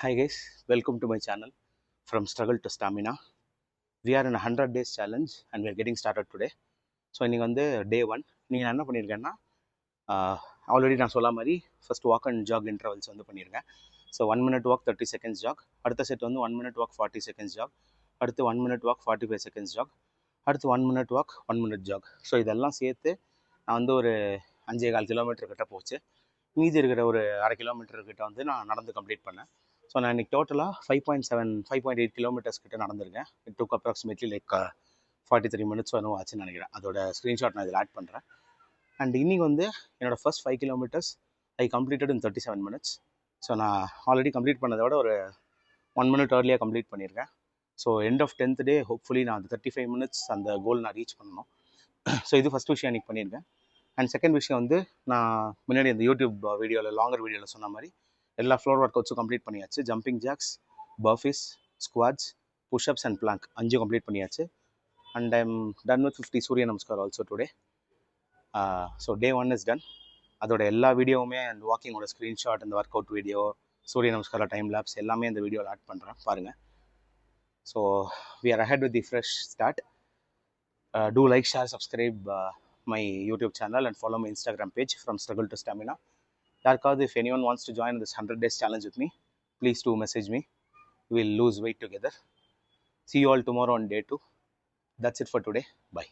Hi guys, welcome to my channel From Struggle to Stamina. We are in a 100 days challenge and we are getting started today. So இன்றைக்கி வந்து டே 1. நீங்கள் என்ன பண்ணியிருக்கேன்னா already நான் சொல்ல மாதிரி first walk and jog intervals வந்து பண்ணியிருக்கேன். So 1 minute walk 30 seconds jog, அடுத்த செட் வந்து 1 minute வாக் 40 seconds ஜாக், அடுத்து 1 minute வாக் 45 seconds ஜாக், அடுத்து 1 minute walk 1 minute jog. So இதெல்லாம் சேர்த்து நான் வந்து ஒரு 5.25 கிலோமீட்டர் கிட்ட போச்சு. மீதி இருக்கிற ஒரு 1/2 கிலோமீட்டர் கிட்ட வந்து நான் நடந்து கம்ப்ளீட் பண்ணேன். ஸோ நான் இன்றைக்கி டோட்டலாக 5.8 கிலோமீட்டர்ஸ் கிட்ட நடந்திருக்கேன். It took approximately like 43 minutes வரும் ஆச்சுன்னு நினைக்கிறேன். அதோட ஸ்க்ரீன்ஷாட் நான் இதில் ஆட் பண்ணுறேன். அண்ட் இன்றைக்கி வந்து என்னோடய ஃபர்ஸ்ட் 5 kilometers ஐ கம்ப்ளீட்டட் இன் 37 minutes. ஸோ நான் ஆல்ரெடி கம்ப்ளீட் பண்ணதை விட ஒரு 1 minute ஏர்லியாக கம்ப்ளீட் பண்ணியிருக்கேன். So end of 10th day hopefully நான் அந்த 35 minutes அந்த கோல் நான் ரீச் பண்ணணும். ஸோ இது ஃபஸ்ட் விஷயம் இன்றைக்கி பண்ணியிருக்கேன். அண்ட் செகண்ட் விஷயம் வந்து நான் முன்னாடி இந்த யூடியூப் வீடியோவில் லாங்கர் வீடியோவில் சொன்ன மாதிரி எல்லா ஃப்ளோர் ஒர்க் அவுட்ஸும் கம்ப்ளீட் பண்ணியாச்சு. Jumping jacks, burpees, squats, push ups and plank 5 complete பண்ணியாச்சு. And I am done with 50 Surya namaskar also today. So day 1 is done. அதோட எல்லா வீடியோவுமே அந்த வாக்கிங்கோட ஸ்க்ரீன்ஷாட், இந்த workout video, Surya namaskar time labs எல்லாமே இந்த வீடியோவில் ஆட் பண்ணுறேன், பாருங்கள். So we are ahead with the fresh start. Do like, share, subscribe my YouTube channel and follow my Instagram page From Struggle to Stamina. Yarkad, if anyone wants to join this 100 days challenge with me, please do message me. We'll lose weight together. See you all tomorrow on day 2. That's it for today. Bye.